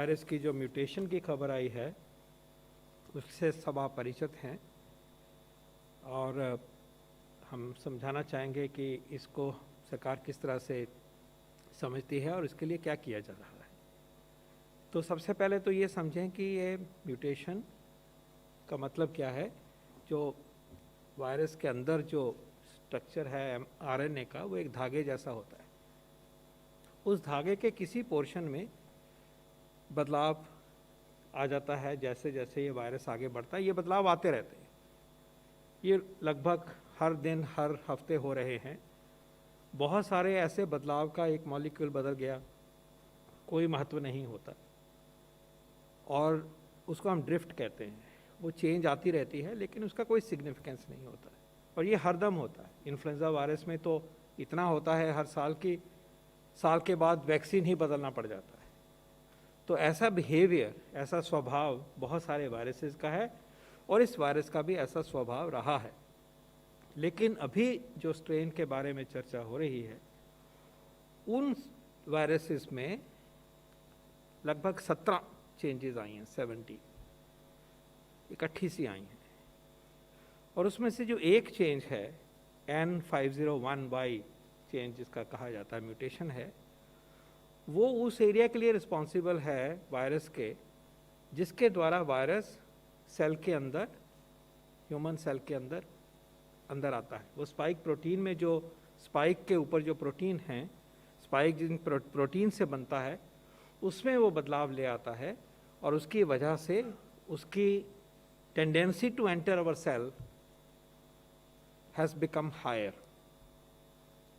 Virus की जो mutation की खबर आई है उससे सब आप परिचित हैं और हम समझाना चाहेंगे कि इसको सरकार किस तरह से समझती है और इसके लिए क्या किया जा रहा है। तो सबसे पहले तो ये समझें कि ये म्यूटेशन का मतलब क्या है। जो वायरस के अंदर जो स्ट्रक्चर है आरएनए का, वो एक धागे जैसा होता है। उस धागे के किसी पोर्शन में बदलाव आ जाता है। जैसे जैसे ये वायरस आगे बढ़ता है, ये बदलाव आते रहते हैं। ये लगभग हर दिन हर हफ्ते हो रहे हैं। बहुत सारे ऐसे बदलाव का एक मॉलिक्यूल बदल गया, कोई महत्व नहीं होता और उसको हम ड्रिफ्ट कहते हैं। वो चेंज आती रहती है लेकिन उसका कोई सिग्निफिकेंस नहीं होता है और ये हरदम होता है। इन्फ्लुएंजा वायरस में तो इतना होता है हर साल की, साल के बाद वैक्सीन ही बदलना पड़ जाता है। तो ऐसा बिहेवियर, ऐसा स्वभाव बहुत सारे वायरसेस का है और इस वायरस का भी ऐसा स्वभाव रहा है। लेकिन अभी जो स्ट्रेन के बारे में चर्चा हो रही है, उन वायरसेस में लगभग 17 चेंजेस आई हैं, 70 इकट्ठी सी आई हैं। और उसमें से जो एक चेंज है N501Y चेंज जिसका कहा जाता है, म्यूटेशन है, वो उस एरिया के लिए रिस्पॉन्सिबल है वायरस के जिसके द्वारा वायरस सेल के अंदर, ह्यूमन सेल के अंदर आता है। वो स्पाइक प्रोटीन में, जो स्पाइक के ऊपर जो प्रोटीन है, स्पाइक जिन प्रोटीन से बनता है, उसमें वो बदलाव ले आता है और उसकी वजह से उसकी tendency to enter our cell has become higher.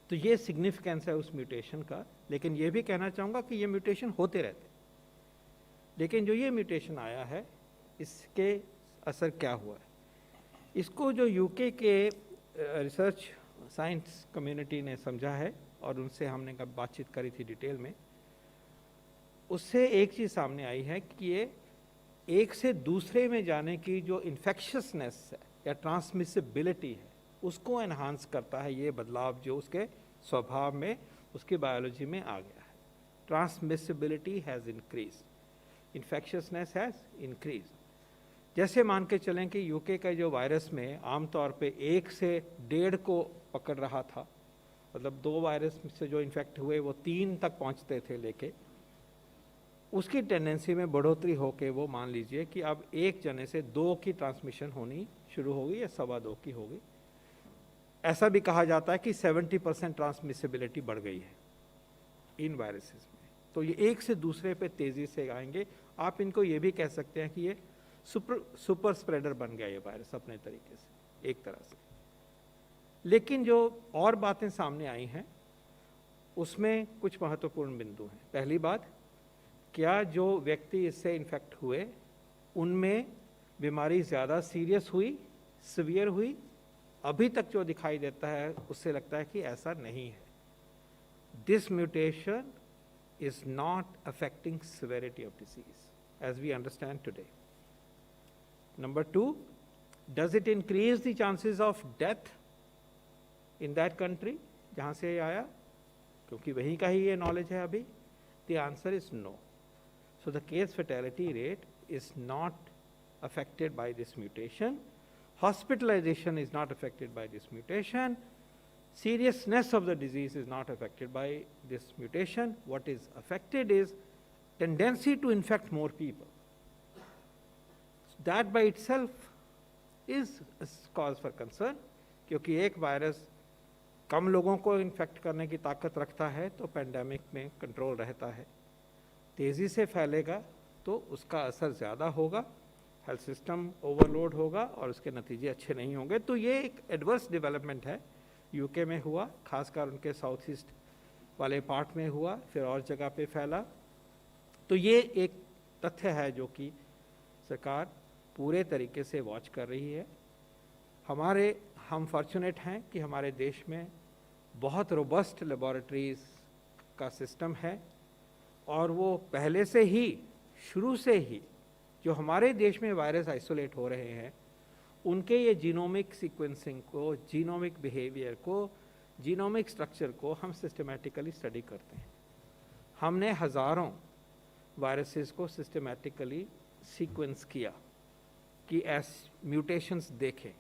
तो ये सिग्निफिकेंस है उस म्यूटेशन का। लेकिन ये भी कहना चाहूँगा कि ये म्यूटेशन होते रहते, लेकिन जो ये म्यूटेशन आया है इसके असर क्या हुआ है, इसको जो यूके के रिसर्च साइंस कम्युनिटी ने समझा है और उनसे हमने कब बातचीत करी थी डिटेल में, उससे एक चीज़ सामने आई है कि ये एक से दूसरे में जाने की जो इन्फेक्शसनेस है या ट्रांसमिसिबिलिटी है, उसको एनहांस करता है ये बदलाव जो उसके स्वभाव में, उसकी बायोलॉजी में आ गया है। Transmissibility has increase, infectiousness has increase. जैसे मान के चलें कि यूके का जो वायरस में आमतौर पे 1 से 1.5 को पकड़ रहा था, मतलब 2 वायरस से जो इन्फेक्ट हुए वो 3 तक पहुंचते थे लेके, उसकी टेंडेंसी में बढ़ोतरी होके वो मान लीजिए कि अब 1 जने से 2 की ट्रांसमिशन होनी शुरू होगी या 2.25 की होगी। ऐसा भी कहा जाता है कि 70% ट्रांसमिसिबिलिटी बढ़ गई है इन वायरसेस में। तो ये एक से दूसरे पे तेज़ी से आएंगे। आप इनको ये भी कह सकते हैं कि ये सुपर स्प्रेडर बन गया ये वायरस अपने तरीके से, एक तरह से। लेकिन जो और बातें सामने आई हैं उसमें कुछ महत्वपूर्ण बिंदु हैं। पहली बात, क्या जो व्यक्ति इससे इन्फेक्ट हुए उनमें बीमारी ज़्यादा सीरियस हुई, सिवियर हुई? अभी तक जो दिखाई देता है उससे लगता है कि ऐसा नहीं है। This mutation is not affecting severity of disease as we understand today. Number 2, does it increase the chances of death in that country जहाँ से ये आया, क्योंकि वहीं का ही ये नॉलेज है अभी? The answer is no. So the case fatality rate is not affected by this mutation. Hospitalization is not affected by this mutation. Seriousness of the disease is not affected by this mutation. What is affected is tendency to infect more people. That by itself is a cause for concern, क्योंकि एक virus कम लोगों को infect करने की ताकत रखता है तो पेंडेमिक में कंट्रोल रहता है। तेज़ी से फैलेगा तो उसका असर ज़्यादा होगा, हेल्थ सिस्टम ओवरलोड होगा और उसके नतीजे अच्छे नहीं होंगे। तो ये एक एडवर्स डेवलपमेंट है। यूके में हुआ, खासकर उनके साउथ ईस्ट वाले पार्ट में हुआ, फिर और जगह पे फैला। तो ये एक तथ्य है जो कि सरकार पूरे तरीके से वॉच कर रही है। हम फॉर्चुनेट हैं कि हमारे देश में बहुत रोबस्ट लेबॉरेटरीज़ का सिस्टम है और वो पहले से ही, शुरू से ही जो हमारे देश में वायरस आइसोलेट हो रहे हैं उनके ये जीनोमिक सीक्वेंसिंग को, जीनोमिक बिहेवियर को, जीनोमिक स्ट्रक्चर को हम सिस्टमेटिकली स्टडी करते हैं। हमने हज़ारों वायरसेस को सिस्टमैटिकली सीक्वेंस किया कि म्यूटेशंस देखें।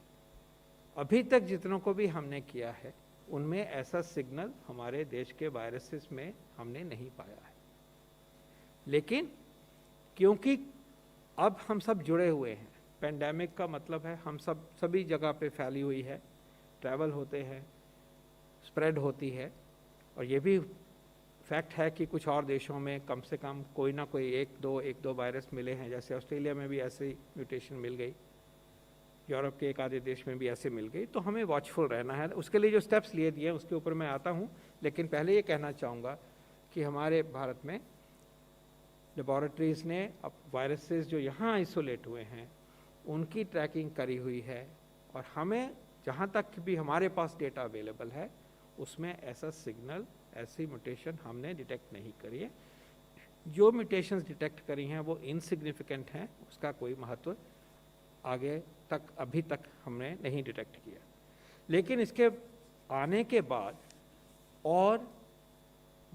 अभी तक जितनों को भी हमने किया है उनमें ऐसा सिग्नल हमारे देश के वायरसेस में हमने नहीं पाया है। लेकिन क्योंकि अब हम सब जुड़े हुए हैं, पेंडेमिक का मतलब है हम सब सभी जगह पे फैली हुई है, ट्रैवल होते हैं, स्प्रेड होती है, और ये भी फैक्ट है कि कुछ और देशों में कम से कम कोई ना कोई एक दो वायरस मिले हैं। जैसे ऑस्ट्रेलिया में भी ऐसी म्यूटेशन मिल गई, यूरोप के एक आधे देश में भी ऐसे मिल गई। तो हमें वॉचफुल रहना है। उसके लिए जो स्टेप्स लिए दिए हैं उसके ऊपर मैं आता हूँ, लेकिन पहले ये कहना चाहूँगा कि हमारे भारत में लेबॉरेटरीज़ ने अब वायरसेस जो यहाँ आइसोलेट हुए हैं उनकी ट्रैकिंग करी हुई है, और हमें जहाँ तक भी हमारे पास डेटा अवेलेबल है उसमें ऐसा सिग्नल, ऐसी म्यूटेशन हमने डिटेक्ट नहीं करी है। जो म्यूटेशंस डिटेक्ट करी हैं वो इनसिग्निफिकेंट हैं, उसका कोई महत्व आगे तक अभी तक हमने नहीं डिटेक्ट किया। लेकिन इसके आने के बाद और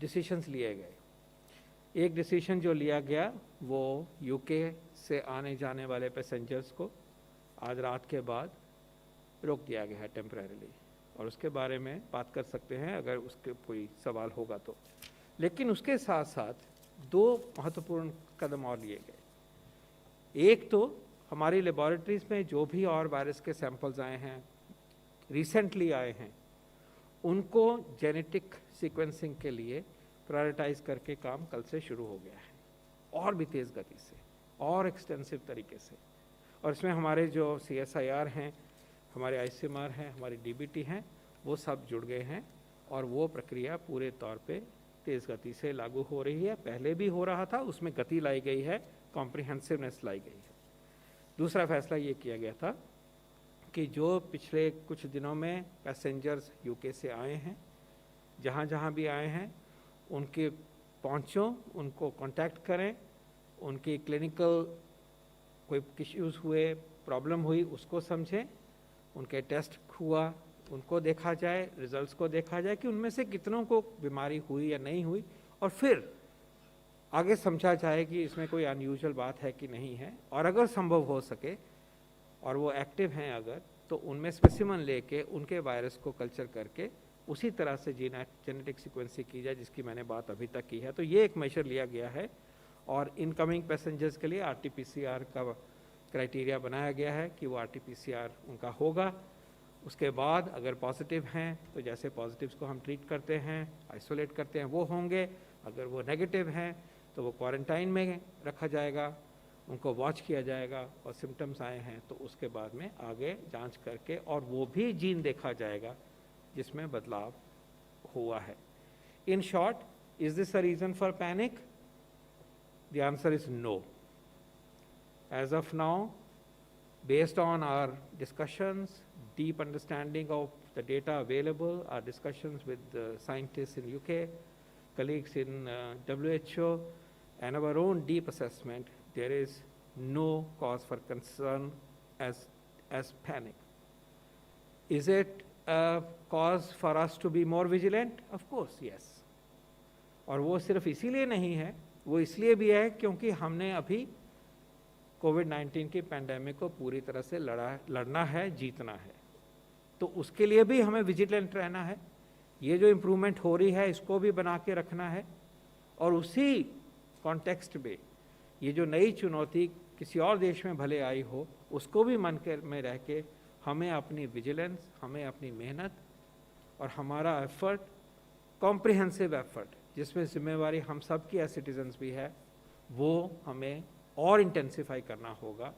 डिसीशंस लिए गए। एक डिसीजन जो लिया गया वो यूके से आने जाने वाले पैसेंजर्स को आज रात के बाद रोक दिया गया है टेम्परेरीली, और उसके बारे में बात कर सकते हैं अगर उसके कोई सवाल होगा तो। लेकिन उसके साथ साथ दो महत्वपूर्ण कदम और लिए गए। एक तो हमारी लेबॉरेटरीज में जो भी और वायरस के सैंपल्स आए हैं, रिसेंटली आए हैं, उनको जेनेटिक सीक्वेंसिंग के लिए प्रायोरिटाइज करके काम कल से शुरू हो गया है, और भी तेज़ गति से और एक्सटेंसिव तरीके से। और इसमें हमारे जो CSIR हैं, हमारे ICMR हैं, हमारी DBT हैं, वो सब जुड़ गए हैं, और वो प्रक्रिया पूरे तौर पे तेज़ गति से लागू हो रही है। पहले भी हो रहा था, उसमें गति लाई गई है, कॉम्प्रिहेंसिवनेस लाई गई है। दूसरा फैसला ये किया गया था कि जो पिछले कुछ दिनों में पैसेंजर्स यूके से आए हैं, जहाँ जहाँ भी आए हैं, उनके पहुँचों, उनको कांटेक्ट करें, उनकी क्लिनिकल कोई इश्यूज़ हुए, प्रॉब्लम हुई, उसको समझें, उनके टेस्ट हुआ उनको देखा जाए, रिजल्ट्स को देखा जाए कि उनमें से कितनों को बीमारी हुई या नहीं हुई, और फिर आगे समझा जाए कि इसमें कोई अनयूजुअल बात है कि नहीं है। और अगर संभव हो सके और वो एक्टिव हैं अगर, तो उनमें स्पेसिमन लेके उनके वायरस को कल्चर करके उसी तरह से जेनेटिक सीक्वेंसिंग की जाए जिसकी मैंने बात अभी तक की है। तो ये एक मेजर लिया गया है, और इनकमिंग पैसेंजर्स के लिए RT-PCR का क्राइटेरिया बनाया गया है कि वो RT-PCR उनका होगा। उसके बाद अगर पॉजिटिव हैं तो जैसे पॉजिटिव्स को हम ट्रीट करते हैं, आइसोलेट करते हैं, वो होंगे। अगर वो नेगेटिव हैं तो वो क्वारंटाइन में रखा जाएगा, उनको वॉच किया जाएगा, और सिम्टम्स आए हैं तो उसके बाद में आगे जांच करके, और वो भी जीन देखा जाएगा जिसमें बदलाव हुआ है। In short, is this a reason for panic? The answer is no. As of now, based on our discussions, deep understanding of the data available, our discussions with the scientists in UK, colleagues in WHO, and our own deep assessment, there is no cause for concern as panic. Is it a cause for us to be more vigilant? Of course, yes. और वो सिर्फ इसीलिए नहीं है, वो इसलिए भी है क्योंकि हमने अभी कोविड-19 की पैंडेमिक को पूरी तरह से लड़ना है, जीतना है। तो उसके लिए भी हमें विजिलेंट रहना है। ये जो इम्प्रूवमेंट हो रही है इसको भी बना के रखना है, और उसी कॉन्टेक्स्ट में ये जो नई चुनौती किसी और देश में भले आई हो, उसको भी मन में रह के हमें अपनी विजिलेंस, हमें अपनी मेहनत और हमारा एफर्ट, कॉम्प्रिहेंसिव एफर्ट, जिसमें जिम्मेवारी हम सब की एज सिटीजन्स भी है, वो हमें और इंटेंसिफाई करना होगा।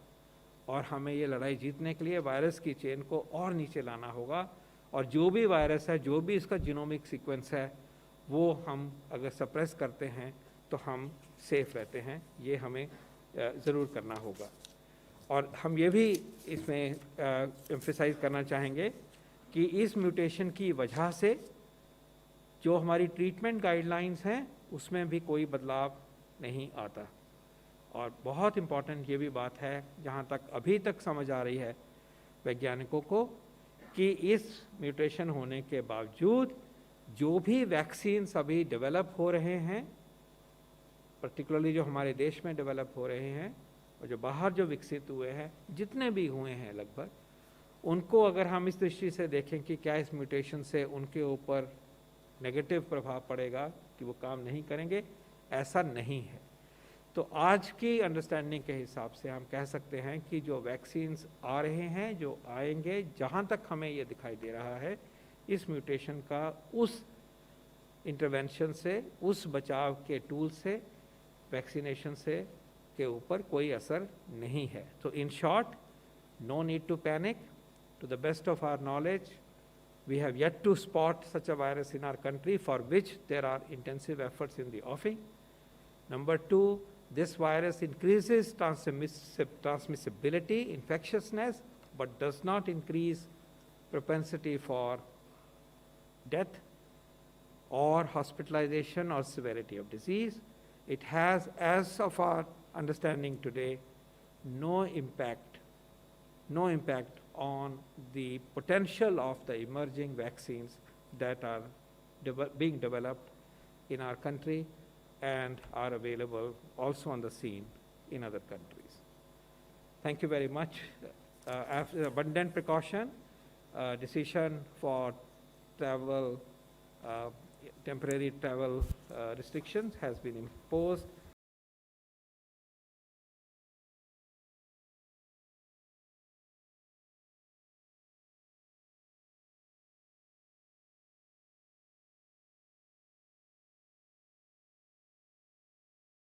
और हमें ये लड़ाई जीतने के लिए वायरस की चेन को और नीचे लाना होगा, और जो भी वायरस है, जो भी इसका जीनोमिक सीक्वेंस है, वो हम अगर सप्रेस करते हैं तो हम सेफ रहते हैं। ये हमें ज़रूर करना होगा। और हम ये भी इसमें एम्फेसाइज करना चाहेंगे कि इस म्यूटेशन की वजह से जो हमारी ट्रीटमेंट गाइडलाइंस हैं उसमें भी कोई बदलाव नहीं आता। और बहुत इम्पॉर्टेंट ये भी बात है, जहाँ तक अभी तक समझ आ रही है वैज्ञानिकों को, कि इस म्यूटेशन होने के बावजूद जो भी वैक्सीन्स अभी डेवलप हो रहे हैं पर्टिकुलरली जो हमारे देश में डेवलप हो रहे हैं और जो बाहर जो विकसित हुए हैं, जितने भी हुए हैं लगभग, उनको अगर हम इस दृष्टि से देखें कि क्या इस म्यूटेशन से उनके ऊपर नेगेटिव प्रभाव पड़ेगा कि वो काम नहीं करेंगे, ऐसा नहीं है। तो आज की अंडरस्टैंडिंग के हिसाब से हम कह सकते हैं कि जो वैक्सीन्स आ रहे हैं, जो आएंगे, जहाँ तक हमें ये दिखाई दे रहा है, इस म्यूटेशन का उस इंटरवेंशन से, उस बचाव के टूल से, वैक्सीनेशन से के ऊपर कोई असर नहीं है। तो in short, no need to panic. To the best of our knowledge, we have yet to spot such a virus in our country, for which there are intensive efforts in the offing. Number two, this virus increases transmissibility, infectiousness, but does not increase propensity for death or hospitalization or severity of disease. It has, as of our understanding today, no impact on the potential of the emerging vaccines that are being developed in our country and are available also on the scene in other countries. Thank you very much. After abundant precaution, decision for travel, temporary travel restrictions has been imposed